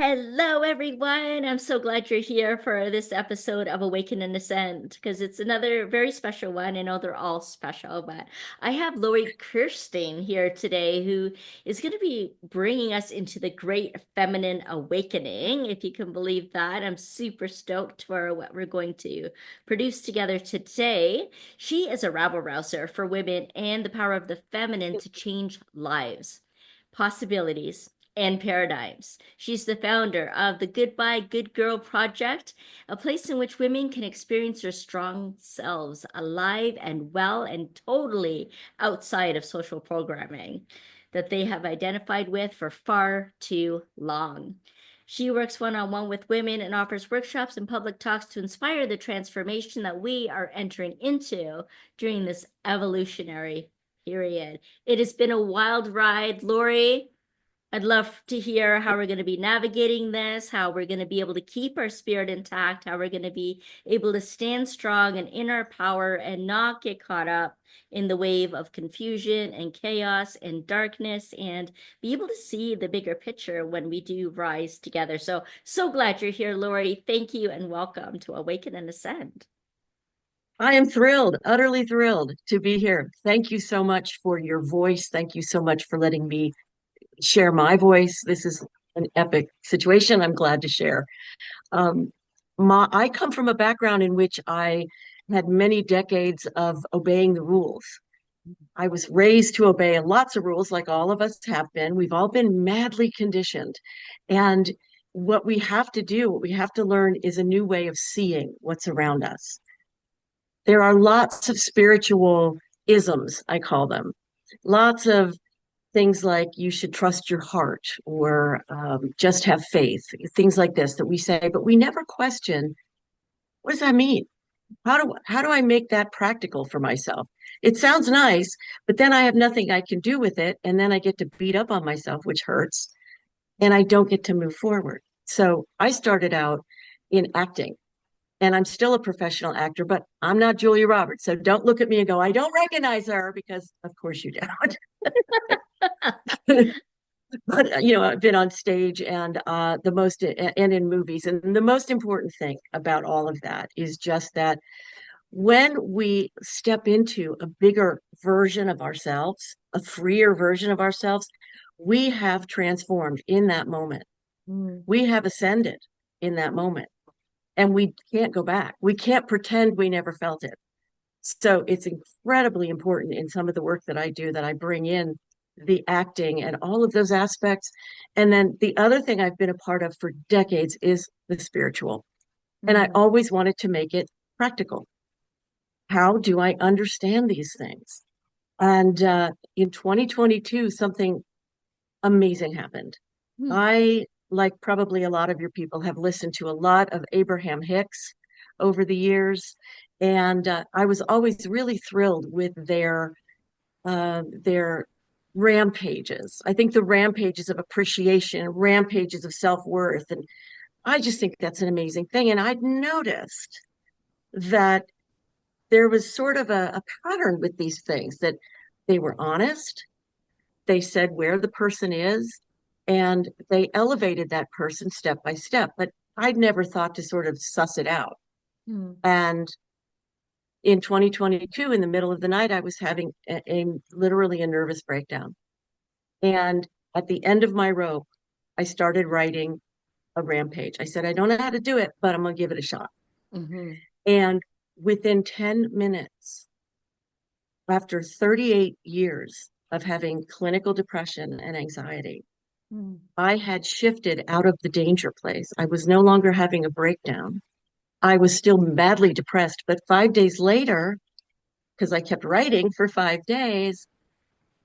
Hello, everyone. I'm so glad you're here for this episode of Awaken and Ascend because it's another very special one. I know they're all special, but I have Lori Kirstein here today who is going to be bringing us into the great feminine awakening, if you can believe that. I'm super stoked for what we're going to produce together today. She is a rabble rouser for women and the power of the feminine to change lives, possibilities, and paradigms. She's the founder of the Goodbye Good Girl Project, a place in which women can experience their strong selves alive and well and totally outside of social programming that they have identified with for far too long. She works one-on-one with women and offers workshops and public talks to inspire the transformation that we are entering into during this evolutionary period. It has been a wild ride, Lori. I'd love to hear how we're going to be navigating this, how we're going to be able to keep our spirit intact, how we're going to be able to stand strong and in our power and not get caught up in the wave of confusion and chaos and darkness, and be able to see the bigger picture when we do rise together. So glad you're here, Lori. Thank you and welcome to Awaken and Ascend. I am thrilled, utterly thrilled to be here. Thank you so much for your voice. Thank you so much for letting me share my voice. This is an epic situation. I'm glad to share. Um, I come from a background in which I had many decades of obeying the rules. I was raised to obey lots of rules, like all of us have been. We've all been madly conditioned. And what we have to do, what we have to learn is a new way of seeing what's around us. There are lots of spiritual isms, I call them. Lots of things like you should trust your heart or just have faith, things like this that we say, but we never question, what does that mean? How do I make that practical for myself? It sounds nice, but then I have nothing I can do with it, and then I get to beat up on myself, which hurts, and I don't get to move forward. So I started out in acting, and I'm still a professional actor, but I'm not Julia Roberts. So don't look at me and go, I don't recognize her, because of course you don't. But I've been on stage and in movies, and the most important thing about all of that is just that when we step into a bigger version of ourselves, a freer version of ourselves, we have transformed in that moment. We have ascended in that moment, and we can't go back. We can't pretend we never felt it. So it's incredibly important in some of the work that I do that I bring in the acting and all of those aspects. And then the other thing I've been a part of for decades is the spiritual. And I always wanted to make it practical. How do I understand these things? And in 2022, something amazing happened. I, like probably a lot of your people, have listened to a lot of Abraham Hicks over the years. And I was always really thrilled with their rampages. I think the rampages of appreciation, rampages of self-worth. And I just think that's an amazing thing. And I'd noticed that there was sort of a pattern with these things, that they were honest, they said where the person is, and they elevated that person step by step. But I'd never thought to sort of suss it out. And in 2022, in the middle of the night, I was having literally a nervous breakdown. And at the end of my rope, I started writing a rampage. I said, I don't know how to do it, but I'm going to give it a shot. And within 10 minutes, after 38 years of having clinical depression and anxiety, I had shifted out of the danger place. I was no longer having a breakdown. I was still madly depressed, but 5 days later, because I kept writing for 5 days,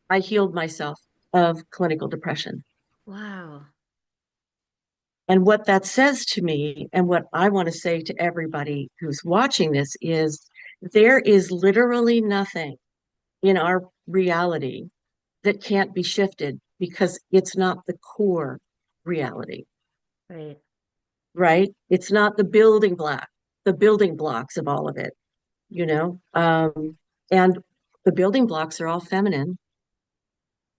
I healed myself of clinical depression. Wow. And what that says to me, and what I want to say to everybody who's watching this, is there is literally nothing in our reality that can't be shifted because it's not the core reality. Right. Right? It's not the building blocks of all of it, you know? And the building blocks are all feminine,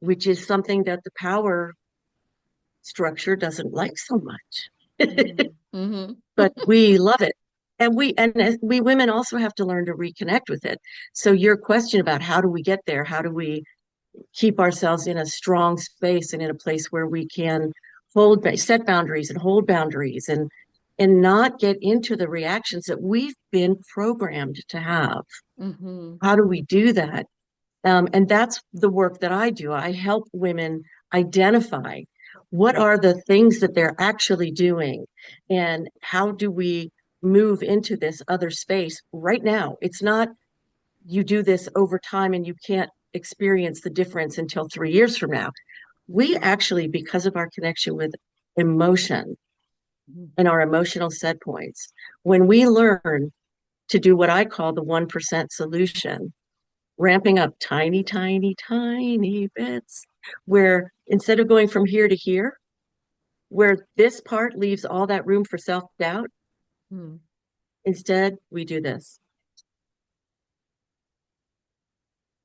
which is something that the power structure doesn't like so much. Mm-hmm. But we love it. And we women also have to learn to reconnect with it. So your question about how do we get there? How do we keep ourselves in a strong space and in a place where we can set boundaries and hold boundaries and not get into the reactions that we've been programmed to have? Mm-hmm. How do we do that? And that's the work that I do. I help women identify what are the things that they're actually doing and how do we move into this other space right now. It's not you do this over time and you can't experience the difference until 3 years from now. We actually, because of our connection with emotion and our emotional set points, when we learn to do what I call the 1% solution, ramping up tiny, tiny, tiny bits, where instead of going from here to here, where this part leaves all that room for self doubt, Mm-hmm. instead we do this.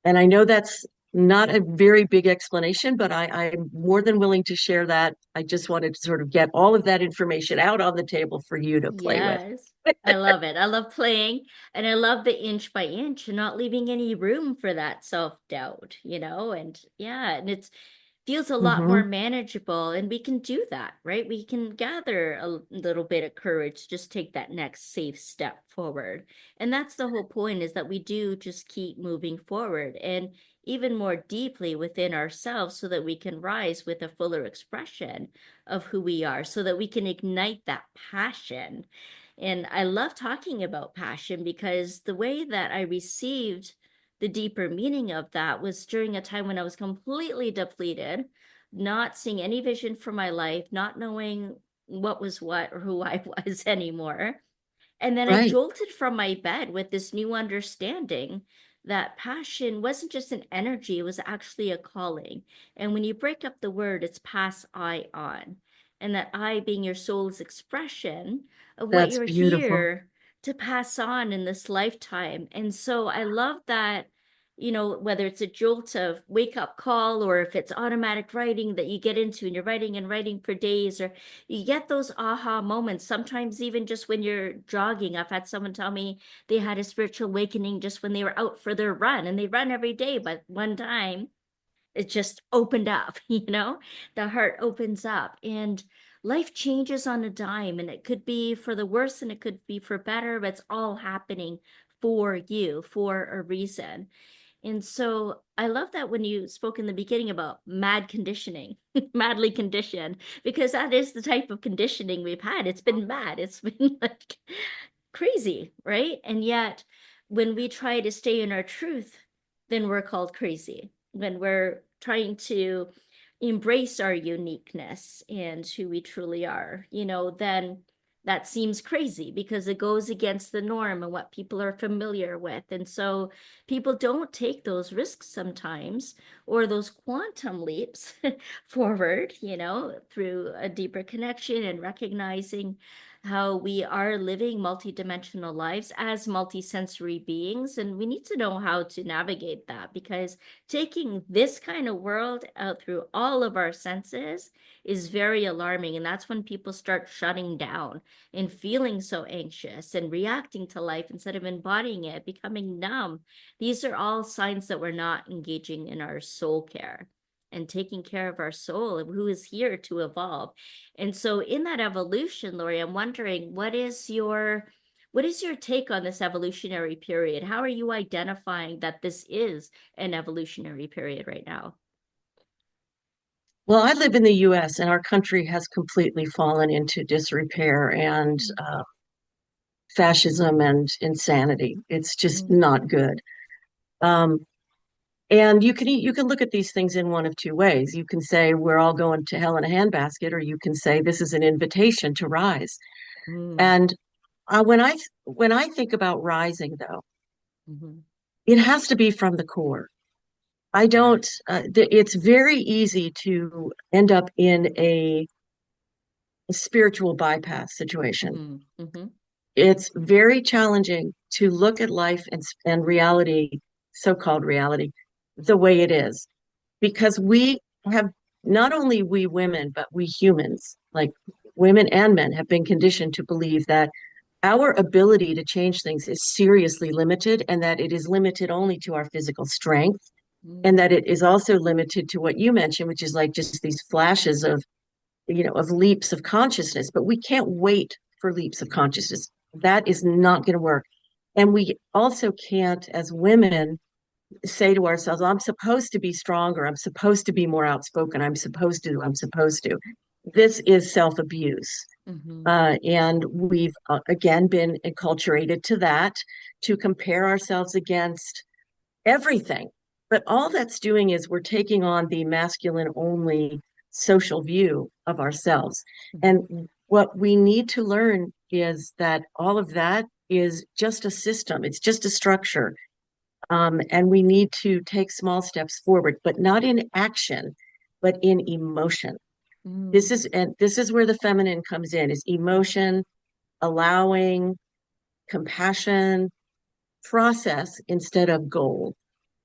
And I know that's not a very big explanation, but I'm more than willing to share that. I just wanted to sort of get all of that information out on the table for you to play with. Yes. I love it. I love playing and I love the inch by inch and not leaving any room for that self-doubt, and yeah, and it's feels a lot more Mm-hmm. manageable and we can do that, right? We can gather a little bit of courage, just take that next safe step forward. And that's the whole point is that we do just keep moving forward and even more deeply within ourselves so that we can rise with a fuller expression of who we are so that we can ignite that passion. And I love talking about passion because the way that I received the deeper meaning of that was during a time when I was completely depleted, not seeing any vision for my life, not knowing what was what or who I was anymore. And then I Right. jolted from my bed with this new understanding that passion wasn't just an energy, it was actually a calling. And when you break up the word, it's pass I on. And that I being your soul's expression of what That's you're beautiful. here to pass on in this lifetime. And so I love that, whether it's a jolt of wake up call or if it's automatic writing that you get into and you're writing and writing for days, or you get those aha moments, sometimes even just when you're jogging. I've had someone tell me they had a spiritual awakening just when they were out for their run and they run every day, but one time it just opened up, the heart opens up and life changes on a dime, and it could be for the worse and it could be for better, but it's all happening for you for a reason. And so I love that when you spoke in the beginning about mad conditioning, madly conditioned, because that is the type of conditioning we've had. It's been mad. It's been like crazy, right? And yet, when we try to stay in our truth, then we're called crazy. When we're trying to embrace our uniqueness and who we truly are, then that seems crazy because it goes against the norm and what people are familiar with. And so people don't take those risks sometimes or those quantum leaps forward, through a deeper connection and recognizing how we are living multidimensional lives as multisensory beings. And we need to know how to navigate that because taking this kind of world out through all of our senses is very alarming. And that's when people start shutting down and feeling so anxious and reacting to life instead of embodying it, becoming numb. These are all signs that we're not engaging in our soul care and taking care of our soul, who is here to evolve. And so in that evolution, Lori, I'm wondering what is your take on this evolutionary period? How are you identifying that this is an evolutionary period right now? Well, I live in the US and our country has completely fallen into disrepair and fascism and insanity. It's just Mm-hmm. not good. Um, and you can look at these things in one of two ways. You can say we're all going to hell in a handbasket, or you can say this is an invitation to rise. Mm-hmm. And when I think about rising, though, Mm-hmm. it has to be from the core. I Yeah. don't. It's very easy to end up in a spiritual bypass situation. Mm-hmm. Mm-hmm. It's very challenging to look at life and reality, so-called reality, the way it is, because we have not only we women, but we humans, like women and men, have been conditioned to believe that our ability to change things is seriously limited and that it is limited only to our physical strength and that it is also limited to what you mentioned, which is like just these flashes of, of leaps of consciousness. But we can't wait for leaps of consciousness. That is not going to work. And we also can't, as women, say to ourselves, I'm supposed to be stronger. I'm supposed to be more outspoken. I'm supposed to. This is self abuse. Mm-hmm. And we've again been enculturated to that, to compare ourselves against everything. But all that's doing is we're taking on the masculine only social view of ourselves. And what we need to learn is that all of that is just a system, it's just a structure. And we need to take small steps forward, but not in action, but in emotion. Mm-hmm. This is where the feminine comes in, is emotion, allowing, compassion, process instead of goal.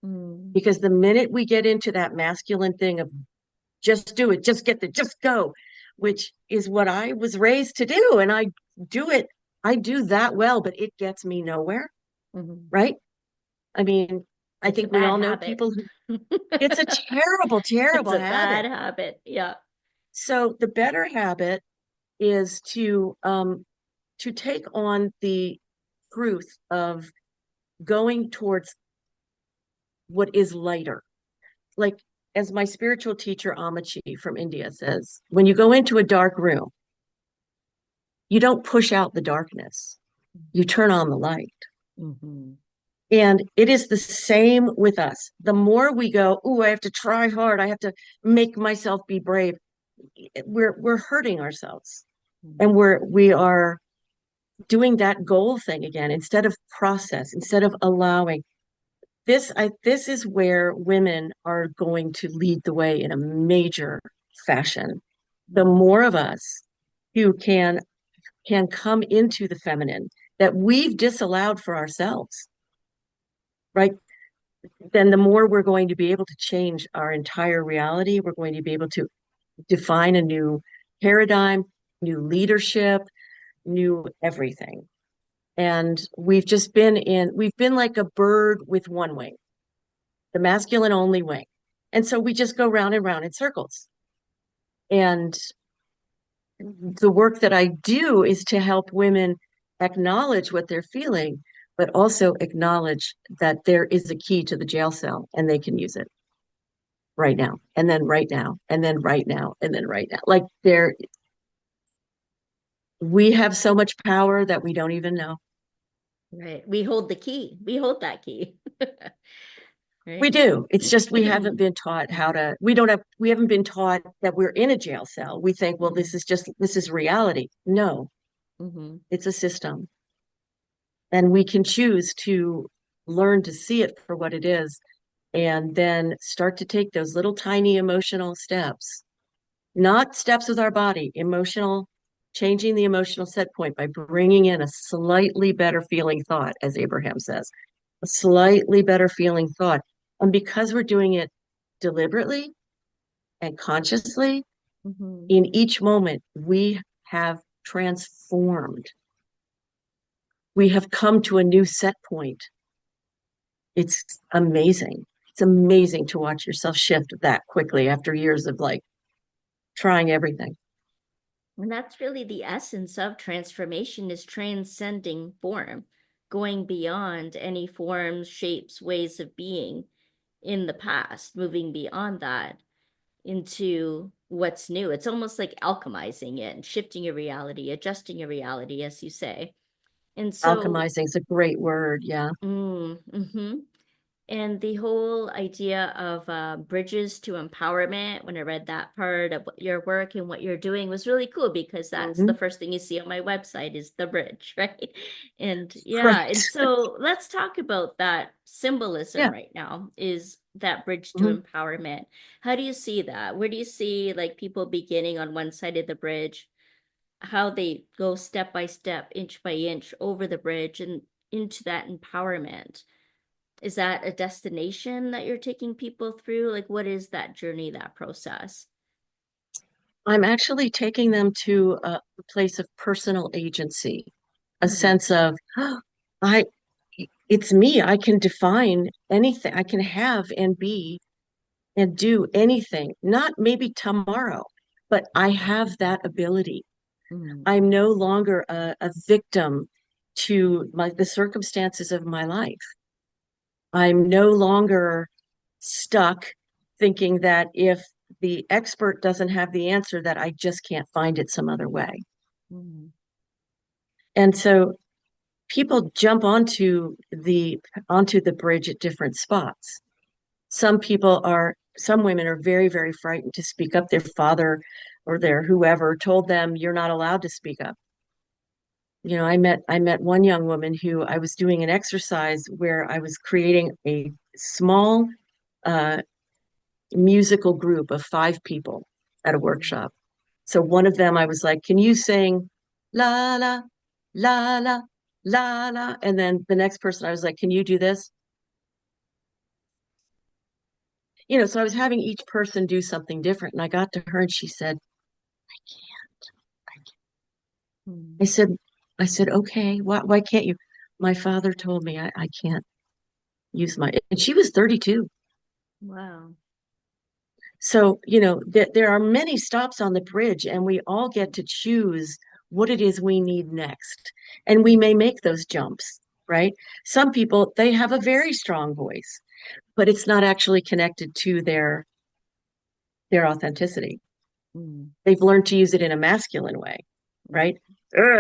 Mm-hmm. Because the minute we get into that masculine thing of just do it, just get there, just go, which is what I was raised to do, and do it, I do that well, but it gets me nowhere, Mm-hmm. right? I mean, I It's a think we bad all know habit. people who, it's a terrible, It's terrible a bad habit. habit. Yeah. So the better habit is to take on the truth of going towards what is lighter. Like, as my spiritual teacher Amachi from India says, when you go into a dark room, you don't push out the darkness, you turn on the light. Mm-hmm. And it is the same with us. The more we go, oh, I have to try hard, I have to make myself be brave, we're hurting ourselves. And we are doing that goal thing again instead of process, instead of allowing. This is where women are going to lead the way in a major fashion. The more of us who can come into the feminine that we've disallowed for ourselves, right? Then the more we're going to be able to change our entire reality. We're going to be able to define a new paradigm, new leadership, new everything. And we've been like a bird with one wing, the masculine only wing. And so we just go round and round in circles. And the work that I do is to help women acknowledge what they're feeling, but also acknowledge that there is a key to the jail cell and they can use it right now, and then right now, and then right now, and then right now. Like we have so much power that we don't even know. Right. We hold the key. We hold that key. We Right. do. It's just we haven't been taught how to, we haven't been taught that we're in a jail cell. We think, well, this is reality. No, Mm-hmm. it's a system. And we can choose to learn to see it for what it is and then start to take those little tiny emotional steps, not steps with our body, emotional, changing the emotional set point by bringing in a slightly better feeling thought, as Abraham says, a slightly better feeling thought. And because we're doing it deliberately and consciously, Mm-hmm. in each moment, we have transformed. We have come to a new set point. It's amazing. It's amazing to watch yourself shift that quickly after years of like trying everything. And that's really the essence of transformation is transcending form, going beyond any forms, shapes, ways of being in the past, moving beyond that into what's new. It's almost like alchemizing it and shifting your reality, adjusting your reality, as you say. And so, Alchemizing is a great word. Yeah. mm-hmm. And the whole idea of bridges to empowerment, when I read that part of your work and what you're doing was really cool because that's the Mm-hmm. first thing you see on my website is the bridge, right? And yeah, and Right. so let's talk about that symbolism Yeah. right now is that bridge to Mm-hmm. empowerment. How do you see that? Where do you see like people beginning on one side of the bridge, how they go step by step, inch by inch over the bridge and into that empowerment? Is that a destination that you're taking people through? Like, what is that journey, that process? I'm actually taking them to a place of personal agency, a Mm, sense of, oh, I, it's me. I can define anything. I can have and be and do anything, not maybe tomorrow, but I have that ability. mm, I'm no longer a victim to the circumstances of my life. I'm no longer stuck thinking that if the expert doesn't have the answer, that I just can't find it some other way. mm, And so people jump onto the bridge at different spots. Some women are very, very frightened to speak up. Their father or their whoever told them, you're not allowed to speak up. I met one young woman who I was doing an exercise where I was creating a small uh, musical group of 5 people at a mm. workshop. So one of them, I was like, can you sing la la la la la la? And then the next person, I was like, can you do this? So I was having each person do something different. And I got to her and she said, I Mm. said, I said, okay, why can't you? My father told me I can't use and she was 32. Wow. So, there are many stops on the bridge, and we all get to choose what it is we need next. And we may make those jumps, right? Some people, they have a very strong voice, but it's not actually connected to their authenticity. Mm, They've learned to use it in a masculine way, mm, right?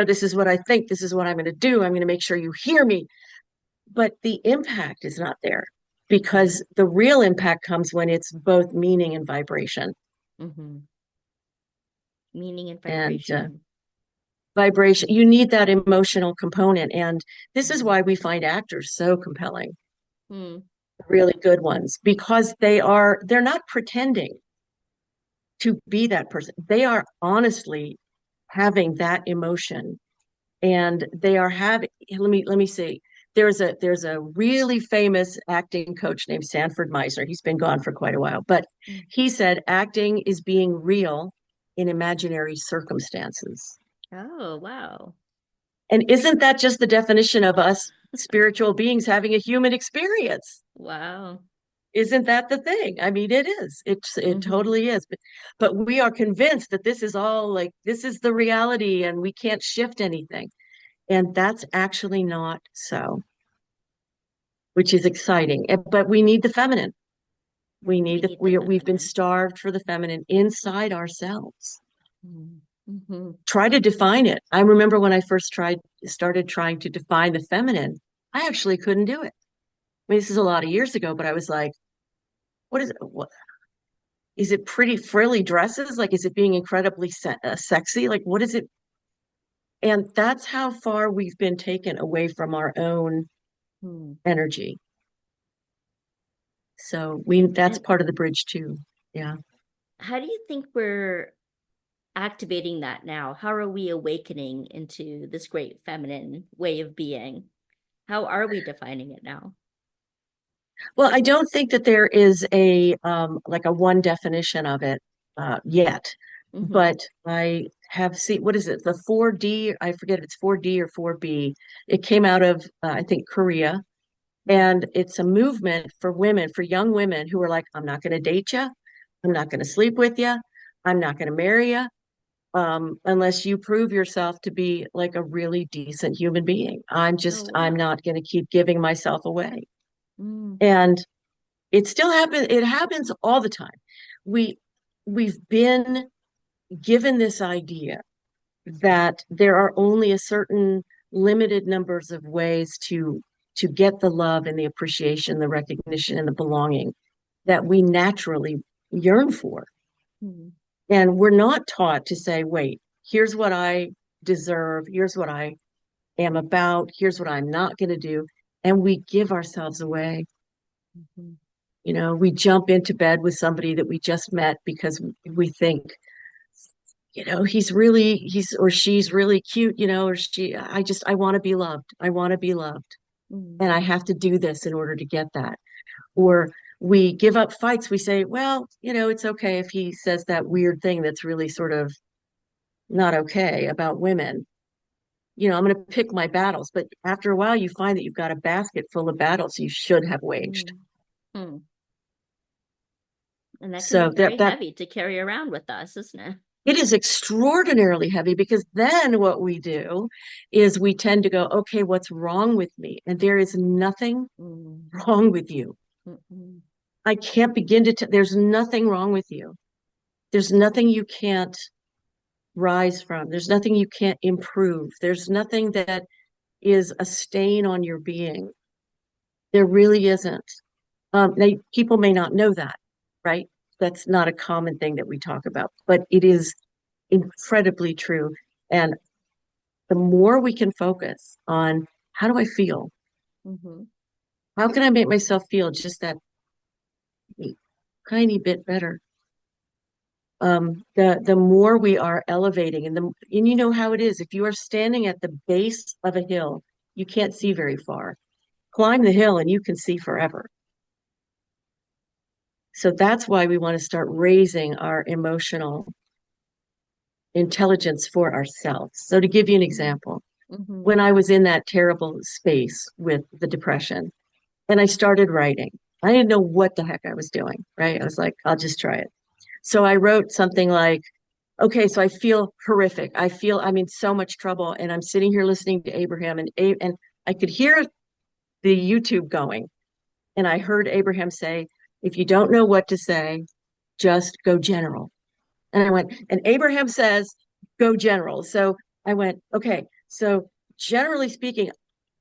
This is what I think. This is what I'm going to do. I'm going to make sure you hear me. But the impact is not there mm, because the real impact comes when it's both meaning and vibration. mhm. Meaning and And vibration. vibration, you need that emotional component. And this is Mm, why we find actors so compelling, mm, really good ones, because they're not pretending to be that person. They are honestly having that emotion, and they are having, let me see. There's a really famous acting coach named Sanford Meisner. He's been gone for quite a while, but mm. he said acting is being real in imaginary circumstances. Oh, wow. And isn't that just the definition of us spiritual beings having a human experience? Wow. Isn't that the thing? I mean, it is. It Mm-hmm. totally is. But we are convinced that this is all like this is the reality and we can't shift anything. And that's actually not so, which is exciting. But we need the feminine. We need the We've been feminine. starved for the feminine inside ourselves. Mm-hmm. Try to define it. I remember when I first started trying to define the feminine, I actually couldn't do it. I mean, this is a lot of years ago, but I was like, what is it? What is it? Pretty frilly dresses? Like, is it being incredibly sexy? Like, what is it? And that's how far we've been taken away from our own Mm-hmm. energy. So that's And part of the bridge too. Yeah. how do you think we're activating that now? How are we awakening into this great feminine way of being? How are we defining it now? Well, I don't think that there is a like a one definition of it yet, Mm-hmm. but I have seen what is it? The 4D, I forget if it's 4D or 4B. It came out of I think Korea, and it's a movement for women, for young women who are like, I'm not going to date you, I'm not going to sleep with you, I'm not going to marry you, unless you prove yourself to be like a really decent human being. Oh, I'm wow. not going to keep giving myself away. Mm, And it still happens. It happens all the time. We we've been given this idea that there are only a certain limited numbers of ways to get the love and the appreciation, the recognition and the belonging that we naturally yearn for. mm, And we're not taught to say, wait, here's what I deserve, here's what I am about, here's what I'm not going to do. And we give ourselves away. mhm. We jump into bed with somebody that we just met because we think, he's or she's really cute, or I want to be loved. I want to be loved. Mm, And I have to do this in order to get that. Or We give up fights. We say, well, it's okay if he says that weird thing that's really sort of not okay about women. I'm going to pick my battles. But after a while, you find that you've got a basket full of battles you should have waged. Mm. Mm. And that can be So very that heavy to carry around with us, isn't it? it is extraordinarily heavy because then what we do is we tend to go, okay, what's wrong with me? And there is nothing Mm. wrong with you. Mm-mm. I can't begin to, there's nothing wrong with you. There's nothing you can't rise from. There's nothing you can't improve. There's nothing that is a stain on your being. There really isn't. People may not know that, right? That's not a common thing that we talk about, but it is incredibly true. And the more we can focus on how do I feel? Mm-hmm. How can I make myself feel just that tiny bit better? The more we are elevating, and you know how it is. If you are standing at the base of a hill, you can't see very far. Climb the hill and you can see forever. So that's why we want to start raising our emotional intelligence for ourselves. So to give you an example, Mm-hmm. when I was in that terrible space with the depression and I started writing, I didn't know what the heck I was doing, right? I was like, I'll just try it. So I wrote something like, okay, so I feel horrific. I feel I'm in so much trouble and I'm sitting here listening to Abraham and I could hear the YouTube going and I heard Abraham say, if you don't know what to say, just go general. And I went, and Abraham says, go general. So I went, okay, so generally speaking,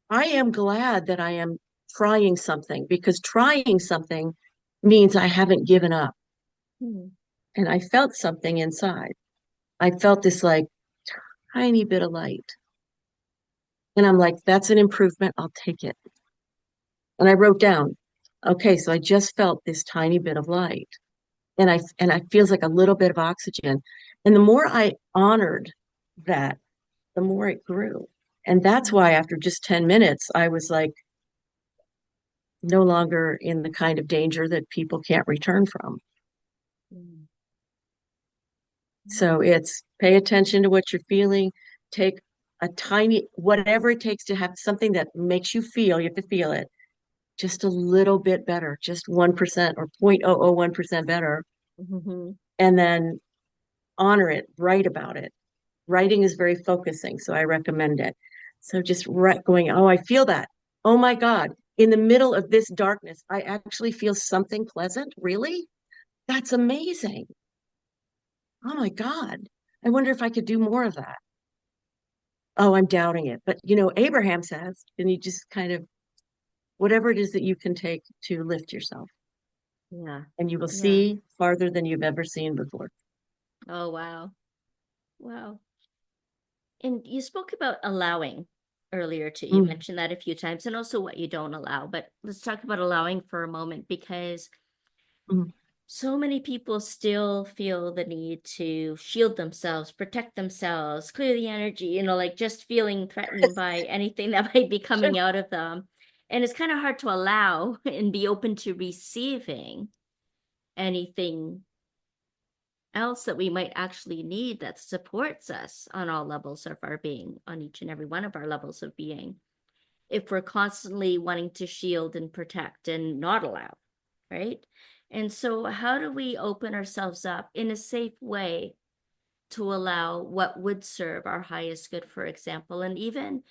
I am glad that I am trying something because trying something means I haven't given up. Mm-hmm. And I felt something inside. I felt this like tiny bit of light. And I'm like, that's an improvement. I'll take it. And I wrote down, okay, so I just felt this tiny bit of light. And I feels like a little bit of oxygen. And the more I honored that, the more it grew. And that's why after just 10 minutes, I was like no longer in the kind of danger that people can't return from. Mm-hmm. So it's pay attention to what you're feeling, take a tiny, whatever it takes to have something that makes you feel, you have to feel it just a little bit better, just 1% or 0.001% better. Mm-hmm. And then honor it, write about it. Writing is very focusing, so I recommend it. So just going, oh, I feel that. Oh my God, in the middle of this darkness, I actually feel something pleasant. Really? That's amazing. Oh my God. I wonder if I could do more of that. Oh, I'm doubting it. But Abraham says, and you just kind of whatever it is that you can take to lift yourself, Yeah. and you will Yeah. see farther than you've ever seen before. Oh, wow. Wow. And you spoke about allowing earlier too. You Mm, mentioned that a few times and also what you don't allow. But let's talk about allowing for a moment because mm. so many people still feel the need to shield themselves, protect themselves, clear the energy, like just feeling threatened by anything that might be Sure. coming out of them. And it's kind of hard to allow and be open to receiving anything else that we might actually need that supports us on all levels of our being, on each and every one of our levels of being, if we're constantly wanting to shield and protect and not allow, right? And so, how do we open ourselves up in a safe way to allow what would serve our highest good, for example, and even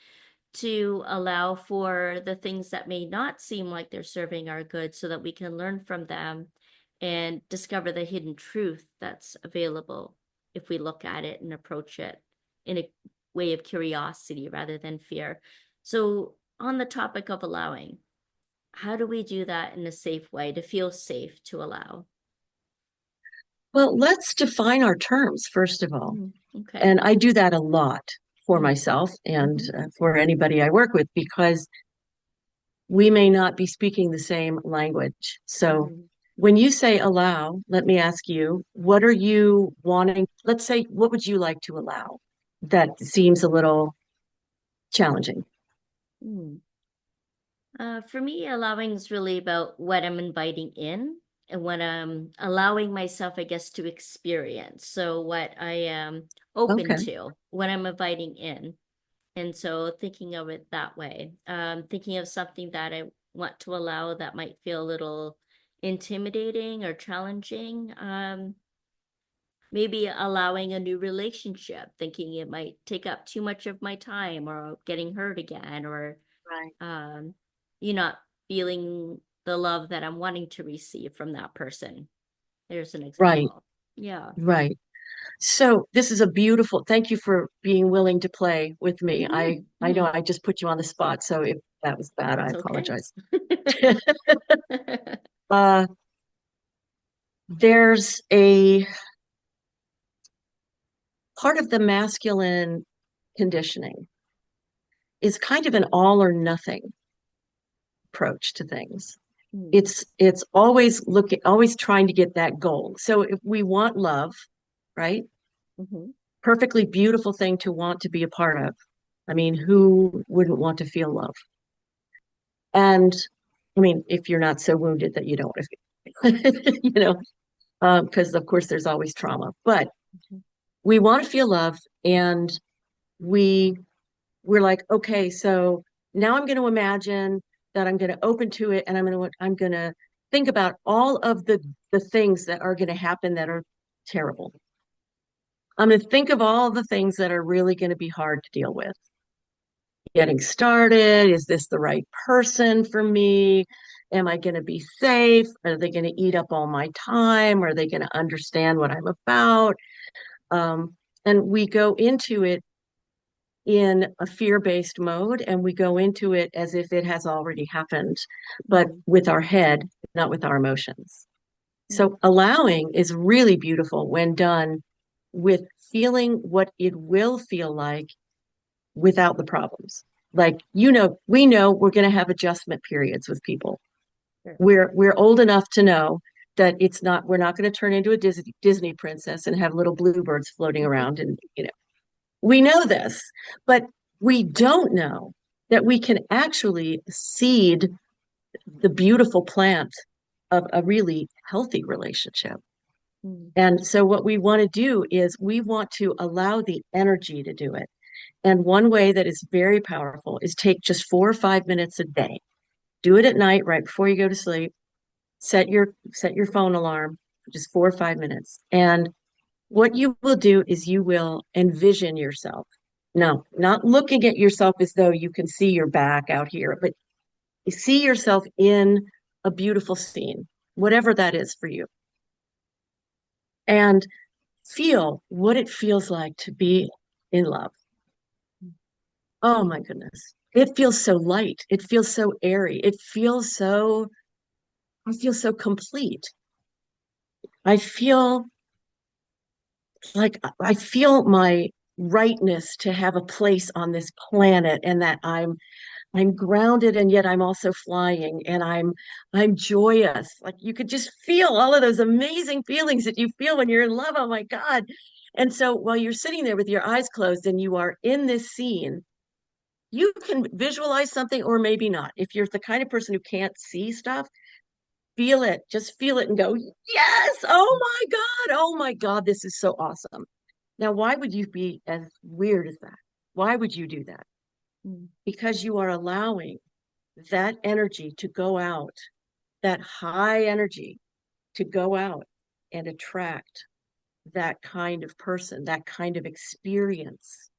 to allow for the things that may not seem like they're serving our good so that we can learn from them and discover the hidden truth that's available if we look at it and approach it in a way of curiosity rather than fear. So, on the topic of allowing, how do we do that in a safe way to feel safe to allow? Well, let's define our terms, first of all. Mm, okay. And I do that a lot for Mm, myself and mm-hmm, for anybody I work with because we may not be speaking the same language. So mm-hmm. when you say allow, let me ask you, what are you wanting? Let's say, what would you like to allow? That seems a little challenging. Mm. For me, allowing is really about what I'm inviting in and what I'm allowing myself, I guess, to experience. So, what I am open Okay. to, what I'm inviting in. And so, thinking of it that way, thinking of something that I want to allow that might feel a little intimidating or challenging. Maybe allowing a new relationship, thinking it might take up too much of my time or getting hurt again, or Right. um, you not feeling the love that I'm wanting to receive from that person. There's an Right. example. Yeah. Right. So this is a beautiful, thank you for being willing to play with me. I know Mhm. I just put you on the spot, so if that was bad, I That's okay. apologize. Uh, there's a part of the masculine conditioning is kind of an all or nothing approach to things. Mm. It's always looking, always trying to get that goal. So if we want love, right? Mhm. Perfectly beautiful thing to want to be a part of. I mean, who wouldn't want to feel love? And I mean, if you're not so wounded that you don't want to feel, because of course there's always trauma, but Mhm. we want to feel love, and we we're like, okay, so now I'm going to imagine that I'm going to open to it, and I'm going to think about all of the things that are going to happen that are terrible. I'm going to think of all the things that are really going to be hard to deal with. Getting started, is this the right person for me? Am I going to be safe? Are they going to eat up all my time? Are they going to understand what I'm about? Um, and we go into it in a fear-based mode, and we go into it as if it has already happened, but Mhm. with our head, not with our emotions. Mm. So allowing is really beautiful when done with feeling what it will feel like without the problems. Like, we know we're going to have adjustment periods with people. Sure. We're old enough to know that we're not going to turn into a Disney princess and have little bluebirds floating around, and we know this, but we don't know that we can actually seed the beautiful plant of a really healthy relationship. Mm. And so what we want to do is we want to allow the energy to do it. And one way that is very powerful is take just 4 or 5 minutes a day. Do it at night right before you go to sleep. Set your phone alarm for just 4 or 5 minutes. And what you will do is you will envision yourself. No, not looking at yourself as though you can see your back out here, but you see yourself in a beautiful scene, whatever that is for you. And feel what it feels like to be in love. Oh my goodness. It feels so light. It feels so airy. I feel so complete. I feel I feel my rightness to have a place on this planet, and that I'm grounded, and yet I'm also flying, and I'm joyous. Like, you could just feel all of those amazing feelings that you feel when you're in love. Oh my God. And so while you're sitting there with your eyes closed and you are in this scene, you can visualize something or maybe not. If you're the kind of person who can't see stuff, feel it. Just feel it and go, yes. Oh my God. Oh my God. This is so awesome. Now, why would you be as weird as that? Why would you do that? Mm. Because you are allowing that energy to go out, that high energy to go out and attract that kind of person, that kind of experience,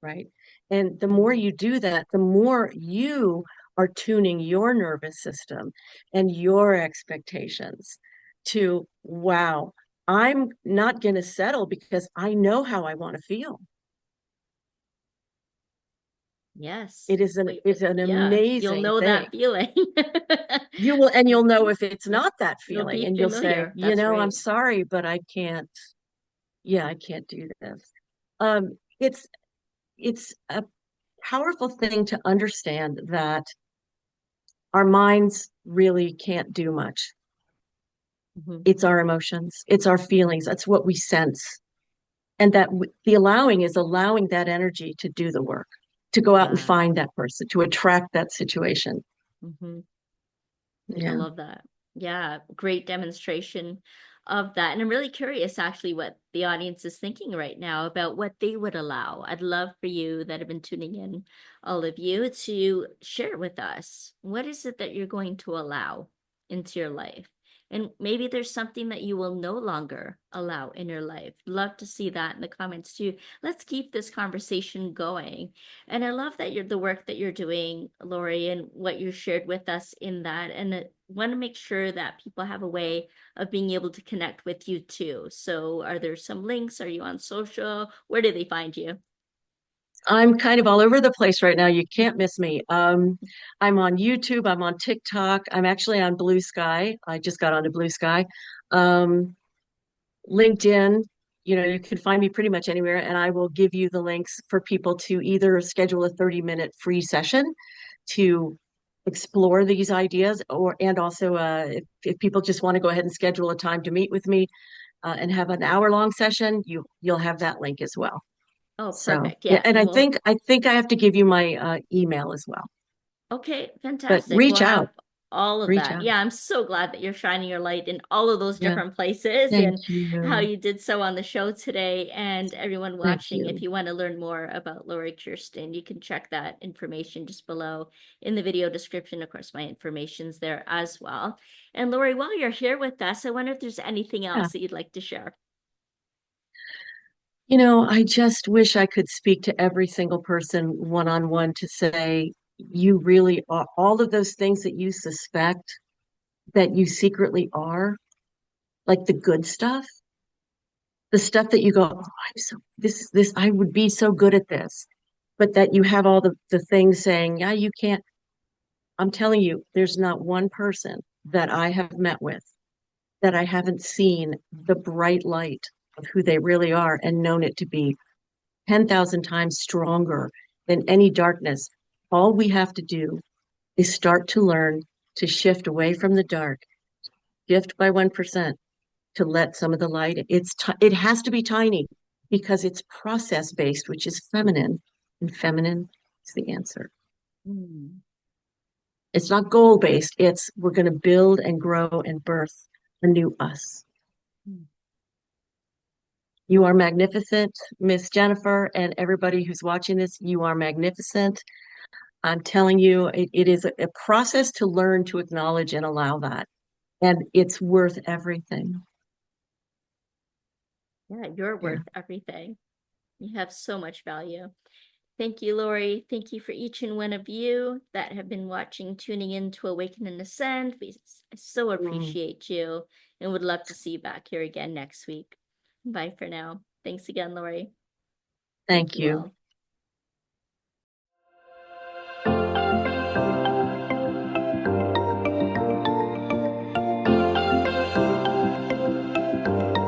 right? And the more Mm. you do that, the more you are tuning your nervous system and your expectations to, wow, I'm not going to settle because I know how I want to feel. Yes. It is an Wait, it's an yeah, you'll amazing know thing. that feeling. You'll know if it's not that It'll feeling, be and you'll say, familiar. That's I'm right. sorry, but I can't. Yeah, I can't do this. It's a powerful thing to understand that our minds really can't do much. Mhm. It's our emotions, it's our feelings, that's what we sense. And that the allowing is allowing that energy to do the work, to go out and Yeah. find that person, to attract that situation. Mm-hmm. I Yeah. love that. Yeah, great demonstration of that. And I'm really curious actually what the audience is thinking right now about what they would allow. I'd love for you that have been tuning in, all of you, to share with us what is it that you're going to allow into your life? And maybe there's something that you will no longer allow in your life. Love to see that in the comments too. Let's keep this conversation going. And I love that you're the work that you're doing, Lori, and what you shared with us in that. And I want to make sure that people have a way of being able to connect with you too. So are there some links? Are you on social? Where do they find you? I'm kind of all over the place right now. You can't miss me. I'm on YouTube. I'm on TikTok. I'm actually on Blue Sky. I just got onto Blue Sky. Um, LinkedIn. You can find me pretty much anywhere, and I will give you the links for people to either schedule a 30-minute free session to explore these ideas, and also if people just want to go ahead and schedule a time to meet with me and have an hour-long session, you'll have that link as well. Oh, So perfect. yeah, Yeah. and And I we'll think I think I have to give you my email as well. Okay, But fantastic. We'll reach out, have all of reach that. out. Yeah, I'm so glad that you're shining your light in all of those Yeah, different places thank and how you, you did so on the show today. And everyone thank watching, if you. you want to learn more about Lori Kirstein, you can check that information just below in the video description. Of course, my information's there as well. And Lori, while you're here with us, I wonder if there's anything Yeah, else that you'd like to share. I just wish I could speak to every single person one on one to say, you really are all of those things that you suspect that you secretly are, like the good stuff, the stuff that you go, oh, I'm so this I would be so good at this, but that you have all the things saying, yeah, you can't. I'm telling you, there's not one person that I have met with that I haven't seen the bright light of who they really are and known it to be 10,000 times stronger than any darkness. All we have to do is start to learn to shift away from the dark, shift by 1% to let some of the light. It has to be tiny because it's process based, which is feminine, and feminine is the answer. Mm. It's not goal based. It's we're going to build and grow and birth a new us. You are magnificent, Miss Jennifer, and everybody who's watching this. You are magnificent. I'm telling you, it is a process to learn to acknowledge and allow that. And it's worth everything. Yeah, you're Yeah. worth everything. You have so much value. Thank you, Lori. Thank you for each and one of you that have been watching, tuning in to Awaken and Ascend. We so Mm, appreciate you and would love to see you back here again next week. Bye for now. Thank you again, Lori. Thank thank you you. all.